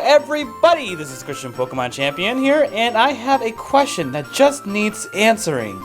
everybody, this is Christian Pokemon Champion here, and I have a question that just needs answering.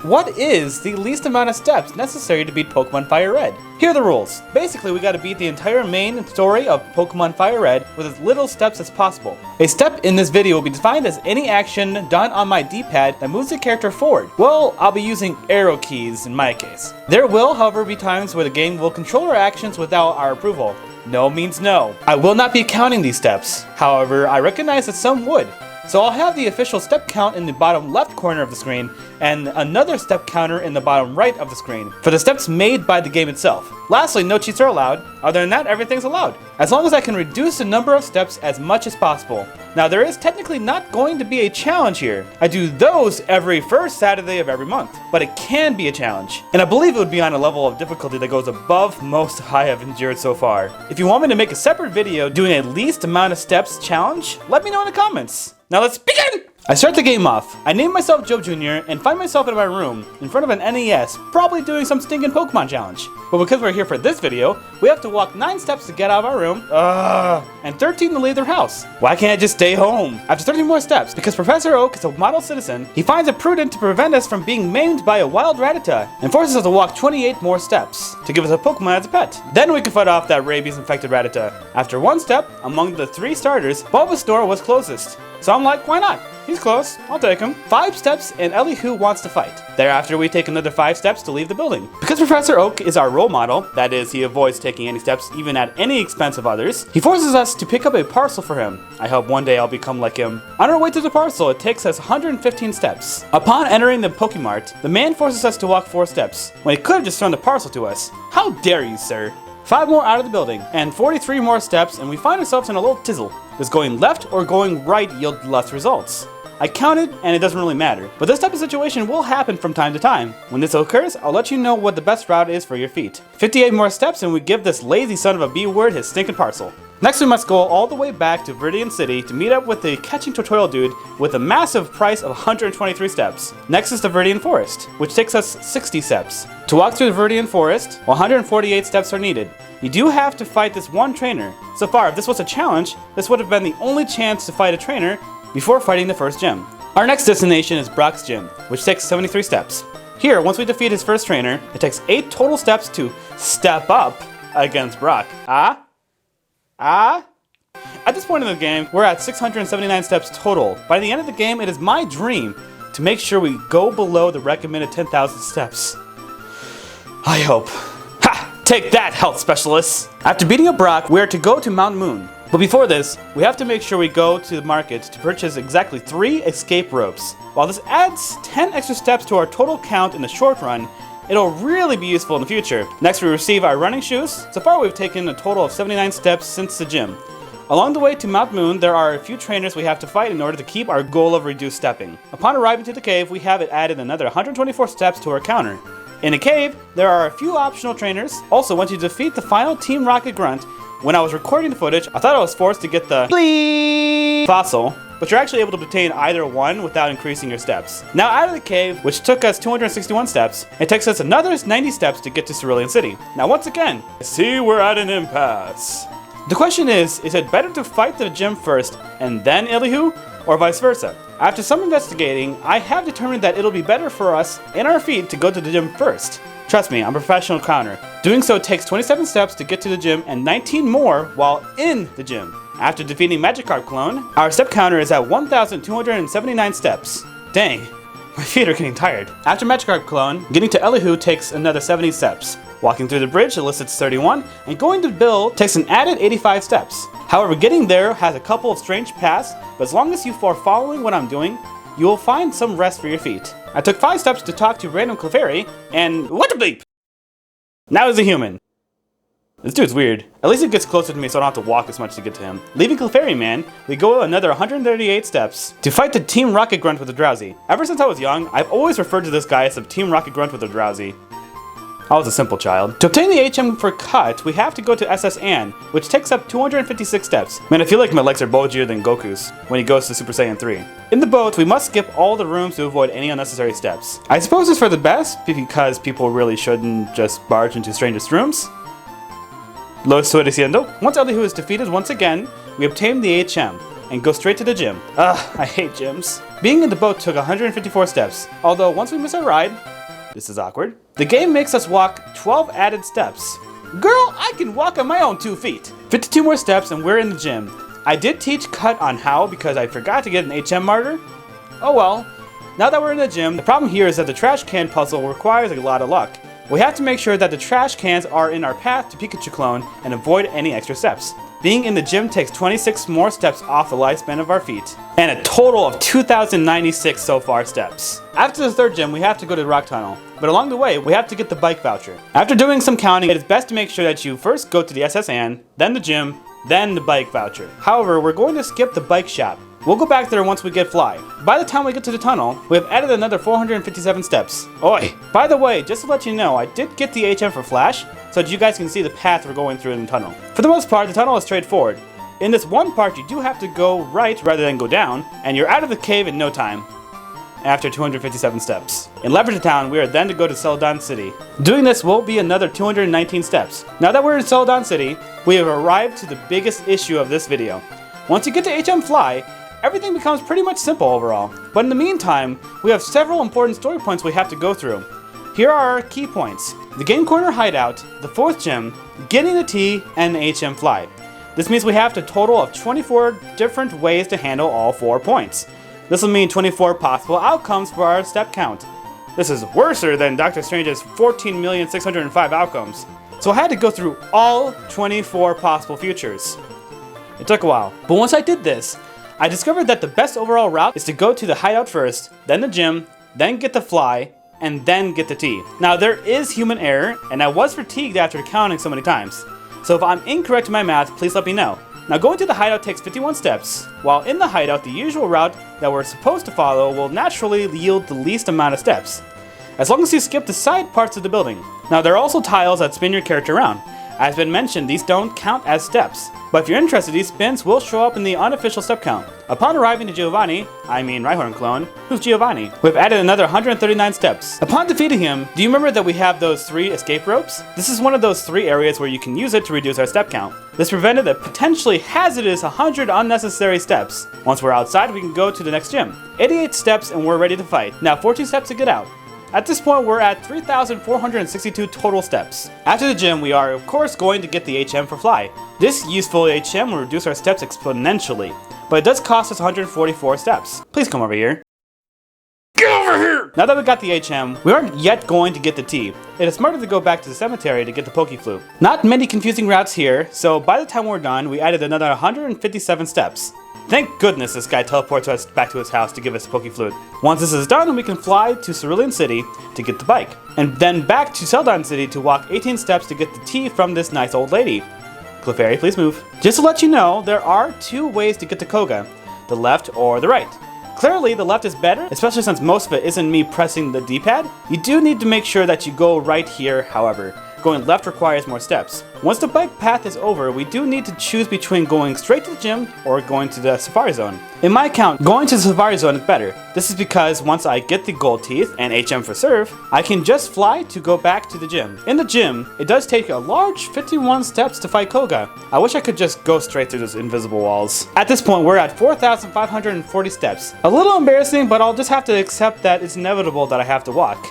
What is the least amount of steps necessary to beat Pokemon Fire Red? Here are the rules. Basically, we gotta beat the entire main story of Pokemon Fire Red with as little steps as possible. A step in this video will be defined as any action done on my D-pad that moves the character forward. Well, I'll be using arrow keys in my case. There will, however, be times where the game will control our actions without our approval. No means no. I will not be counting these steps. However, I recognize that some would. So I'll have the official step count in the bottom left corner of the screen and another step counter in the bottom right of the screen for the steps made by the game itself. Lastly, no cheats are allowed. Other than that, everything's allowed, as long as I can reduce the number of steps as much as possible. Now, there is technically not going to be a challenge here. I do those every first Saturday of every month, but it can be a challenge. And I believe it would be on a level of difficulty that goes above most I have endured so far. If you want me to make a separate video doing a least amount of steps challenge, let me know in the comments. Now let's begin! I start the game off. I name myself Joe Jr. and find myself in my room, in front of an NES, probably doing some stinking Pokemon challenge. But because we're here for this video, we have to walk 9 steps to get out of our room, and 13 to leave their house. Why can't I just stay home? After 13 more steps, because Professor Oak is a model citizen, he finds it prudent to prevent us from being maimed by a wild Rattata, and forces us to walk 28 more steps, to give us a Pokemon as a pet. Then we can fight off that rabies-infected Rattata. After 1 step, among the 3 starters, Bulbasaur was closest. So I'm like, why not? He's close, I'll take him. 5 steps and Elihu wants to fight. Thereafter we take another 5 steps to leave the building. Because Professor Oak is our role model, that is, he avoids taking any steps even at any expense of others, he forces us to pick up a parcel for him. I hope one day I'll become like him. On our way to the parcel, it takes us 115 steps. Upon entering the Pokemart, the man forces us to walk 4 steps, when he could have just thrown the parcel to us. How dare you, sir? 5 more out of the building, and 43 more steps, and we find ourselves in a little tizzle. Does going left or going right yield less results? I counted, and it doesn't really matter. But this type of situation will happen from time to time. When this occurs, I'll let you know what the best route is for your feet. 58 more steps, and we give this lazy son of a B-word his stinking parcel. Next, we must go all the way back to Viridian City to meet up with the catching tutorial dude with a massive price of 123 steps. Next is the Viridian Forest, which takes us 60 steps. To walk through the Viridian Forest, 148 steps are needed. You do have to fight this one trainer. So far, if this was a challenge, this would have been the only chance to fight a trainer before fighting the first gym. Our next destination is Brock's gym, which takes 73 steps. Here, once we defeat his first trainer, it takes 8 total steps to step up against Brock. At this point in the game, we're at 679 steps total. By the end of the game, it is my dream to make sure we go below the recommended 10,000 steps. I hope. Ha! Take that, health specialists! After beating up Brock, we are to go to Mount Moon. But before this, we have to make sure we go to the market to purchase exactly 3 escape ropes. While this adds 10 extra steps to our total count in the short run, it'll really be useful in the future. Next, we receive our running shoes. So far, we've taken a total of 79 steps since the gym. Along the way to Mount Moon, there are a few trainers we have to fight in order to keep our goal of reduced stepping. Upon arriving to the cave, we have it added another 124 steps to our counter. In the cave, there are a few optional trainers. Also, once you defeat the final Team Rocket Grunt, when I was recording the footage, I thought I was forced to get the bleep fossil, but you're actually able to obtain either one without increasing your steps. Now out of the cave, which took us 261 steps, it takes us another 90 steps to get to Cerulean City. Now once again, I see we're at an impasse. The question is it better to fight the gym first and then Elihu, or vice versa? After some investigating, I have determined that it'll be better for us and our feet to go to the gym first. Trust me, I'm a professional counter. Doing so takes 27 steps to get to the gym and 19 more while in the gym. After defeating Magikarp Clone, our step counter is at 1,279 steps. Dang, my feet are getting tired. After Magikarp Clone, getting to Elihu takes another 70 steps. Walking through the bridge elicits 31, and going to Bill takes an added 85 steps. However, getting there has a couple of strange paths, but as long as you are following what I'm doing, you will find some rest for your feet. I took 5 steps to talk to random Clefairy, and what the bleep? Now he's a human. This dude's weird. At least it gets closer to me so I don't have to walk as much to get to him. Leaving Clefairy Man, we go another 138 steps to fight the Team Rocket Grunt with a Drowsy. Ever since I was young, I've always referred to this guy as the Team Rocket Grunt with a Drowsy. I was a simple child. To obtain the HM for Cut, we have to go to SS Ann, which takes up 256 steps. Man, I feel like my legs are bulgier than Goku's when he goes to Super Saiyan 3. In the boat, we must skip all the rooms to avoid any unnecessary steps. I suppose it's for the best, because people really shouldn't just barge into strangers' rooms. Lo estoy diciendo. Once Elihu is defeated once again, we obtain the HM and go straight to the gym. Ugh, I hate gyms. Being in the boat took 154 steps, although once we miss our ride, this is awkward, the game makes us walk 12 added steps. Girl, I can walk on my own 2 feet. 52 more steps and we're in the gym. I did teach Cut on how because I forgot to get an HM marker. Oh well. Now that we're in the gym, the problem here is that the trash can puzzle requires a lot of luck. We have to make sure that the trash cans are in our path to Pikachu clone and avoid any extra steps. Being in the gym takes 26 more steps off the lifespan of our feet, and a total of 2,096 so far steps. After the third gym, we have to go to the rock tunnel, but along the way, we have to get the bike voucher. After doing some counting, it is best to make sure that you first go to the SS Anne, then the gym, then the bike voucher. However, we're going to skip the bike shop. We'll go back there once we get Fly. By the time we get to the tunnel, we have added another 457 steps. Oi! By the way, just to let you know, I did get the HM for Flash, so that you guys can see the path we're going through in the tunnel. For the most part, the tunnel is straightforward. In this one part, you do have to go right rather than go down, and you're out of the cave in no time. After 257 steps. In Leverton Town, we are then to go to Celadon City. Doing this will be another 219 steps. Now that we're in Celadon City, we have arrived to the biggest issue of this video. Once you get to HM Fly, everything becomes pretty much simple overall. But in the meantime, we have several important story points we have to go through. Here are our key points. The Game Corner Hideout, the 4th gym, getting the T, and the HM Fly. This means we have a total of 24 different ways to handle all 4 points. This will mean 24 possible outcomes for our step count. This is worser than Doctor Strange's 14,605 outcomes. So I had to go through all 24 possible futures. It took a while, but once I did this, I discovered that the best overall route is to go to the hideout first, then the gym, then get the Fly, and then get the T. Now there is human error, and I was fatigued after counting so many times. So if I'm incorrect in my math, please let me know. Now going to the hideout takes 51 steps. While in the hideout, the usual route that we're supposed to follow will naturally yield the least amount of steps, as long as you skip the side parts of the building. Now there are also tiles that spin your character around. As been mentioned, these don't count as steps, but if you're interested, these spins will show up in the unofficial step count. Upon arriving to Giovanni, I mean Rhyhorn clone, who's Giovanni, we've added another 139 steps. Upon defeating him, do you remember that we have those 3 escape ropes? This is one of those 3 areas where you can use it to reduce our step count. This prevented the potentially hazardous 100 unnecessary steps. Once we're outside, we can go to the next gym. 88 steps and we're ready to fight. Now 14 steps to get out. At this point, we're at 3,462 total steps. After the gym, we are of course going to get the HM for Fly. This useful HM will reduce our steps exponentially, but it does cost us 144 steps. Please come over here. Get over here! Now that we got the HM, we aren't yet going to get the T. It is smarter to go back to the cemetery to get the Pokeflute. Not many confusing routes here, so by the time we're done, we added another 157 steps. Thank goodness this guy teleports us back to his house to give us a Pokeflute. Once this is done, we can fly to Cerulean City to get the bike, and then back to Celadon City to walk 18 steps to get the tea from this nice old lady. Clefairy, please move. Just to let you know, there are 2 ways to get to Koga, the left or the right. Clearly, the left is better, especially since most of it isn't me pressing the D-pad. You do need to make sure that you go right here, however. Going left requires more steps. Once the bike path is over, we do need to choose between going straight to the gym or going to the Safari Zone. In my account, going to the Safari Zone is better. This is because once I get the gold teeth and HM for Serve, I can just fly to go back to the gym. In the gym, it does take a large 51 steps to fight Koga. I wish I could just go straight through those invisible walls. At this point, we're at 4,540 steps. A little embarrassing, but I'll just have to accept that it's inevitable that I have to walk.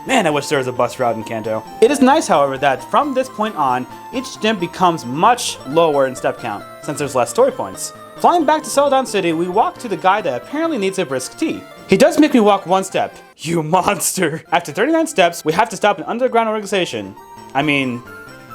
Man, I wish there was a bus route in Kanto. It is nice, however, that from this point on, each gym becomes much lower in step count, since there's less story points. Flying back to Celadon City, we walk to the guy that apparently needs a brisk tea. He does make me walk 1 step. You monster! After 39 steps, we have to stop an underground organization. I mean,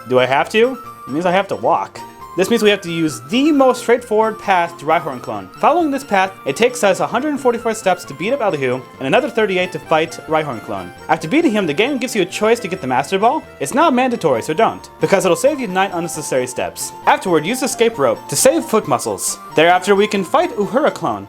do I have to? It means I have to walk. This means we have to use the most straightforward path to Rhyhorn clone. Following this path, it takes us 144 steps to beat up Elihu, and another 38 to fight Rhyhorn clone. After beating him, the game gives you a choice to get the Master Ball. It's not mandatory, so don't, because it'll save you 9 unnecessary steps. Afterward, use the escape rope to save foot muscles. Thereafter, we can fight Uhura clone.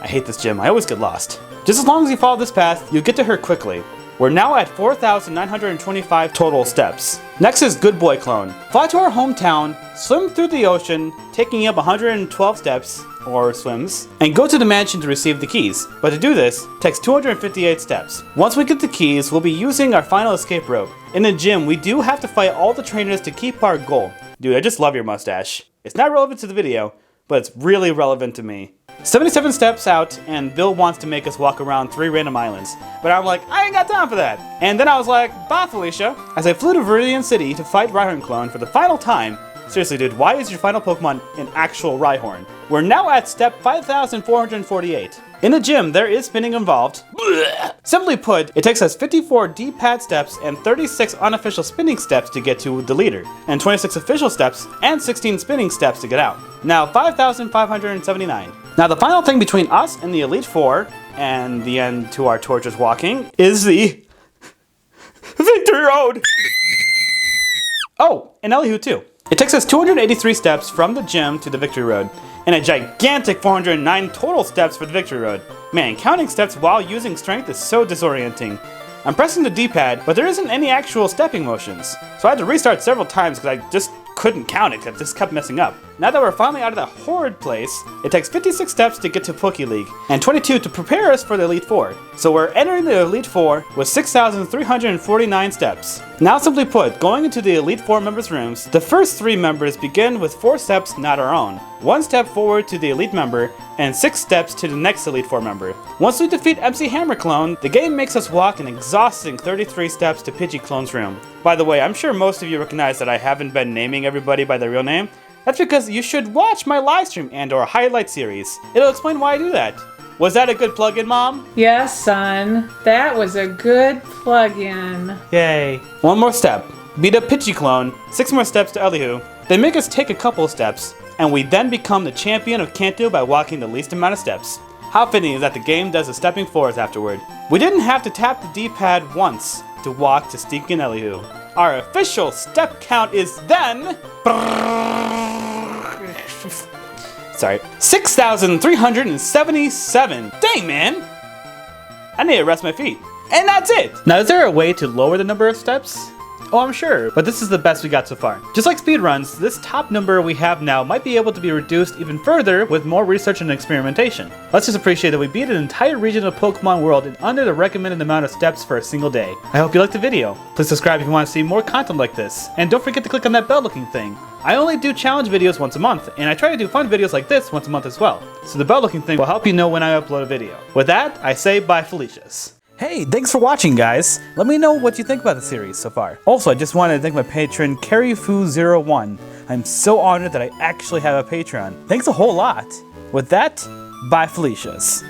I hate this gym, I always get lost. Just as long as you follow this path, you'll get to her quickly. We're now at 4,925 total steps. Next is Good Boy Clone. Fly to our hometown, swim through the ocean, taking up 112 steps, or swims, and go to the mansion to receive the keys. But to do this, takes 258 steps. Once we get the keys, we'll be using our final escape rope. In the gym, we do have to fight all the trainers to keep our goal. Dude, I just love your mustache. It's not relevant to the video, but it's really relevant to me. 77 steps out, and Bill wants to make us walk around 3 random islands. But I'm like, I ain't got time for that. And then I was like, bye Felicia. As I flew to Viridian City to fight Rhyhorn Clone for the final time. Seriously dude, why is your final Pokemon an actual Rhyhorn? We're now at step 5448. In the gym, there is spinning involved. Blech. Simply put, it takes us 54 D-pad steps and 36 unofficial spinning steps to get to the leader, and 26 official steps and 16 spinning steps to get out. Now 5,579. Now the final thing between us and the Elite Four, and the end to our torturous walking, is the Victory Road! Oh, and Elihu too. It takes us 283 steps from the gym to the Victory Road, and a gigantic 409 total steps for the Victory Road. Man, counting steps while using strength is so disorienting. I'm pressing the D-pad, but there isn't any actual stepping motions, so I had to restart several times because I just couldn't count it, it just kept messing up. Now that we're finally out of that horrid place, it takes 56 steps to get to Poke League, and 22 to prepare us for the Elite Four. So we're entering the Elite Four with 6,349 steps. Now simply put, going into the Elite Four members' rooms, the first 3 members begin with 4 steps not our own. 1 step forward to the Elite member, and 6 steps to the next Elite Four member. Once we defeat MC Hammer Clone, the game makes us walk an exhausting 33 steps to Pidgey Clone's room. By the way, I'm sure most of you recognize that I haven't been naming everybody by their real name. That's because you should watch my livestream and or highlight series. It'll explain why I do that. Was that a good plug-in, Mom? Yes, son. That was a good plug-in. Yay. 1 more step. Beat up Pidgey Clone. 6 more steps to Elihu. They make us take a couple of steps, and we then become the champion of Kanto by walking the least amount of steps. How fitting is that the game does the stepping floors afterward. We didn't have to tap the D-pad once to walk to Stinkin' Elihu. Our official step count is then... Sorry, 6,377. Dang, man! I need to rest my feet. And that's it! Now, is there a way to lower the number of steps? Oh, I'm sure, but this is the best we got so far. Just like speedruns, this top number we have now might be able to be reduced even further with more research and experimentation. Let's just appreciate that we beat an entire region of Pokemon World in under the recommended amount of steps for a single day. I hope you liked the video. Please subscribe if you want to see more content like this, and don't forget to click on that bell looking thing. I only do challenge videos once a month, and I try to do fun videos like this once a month as well, so the bell looking thing will help you know when I upload a video. With that, I say bye Felicias. Hey, thanks for watching, guys. Let me know what you think about the series so far. Also, I just wanted to thank my patron, CarryFoo01. I'm so honored that I actually have a Patreon. Thanks a whole lot. With that, bye Felicias.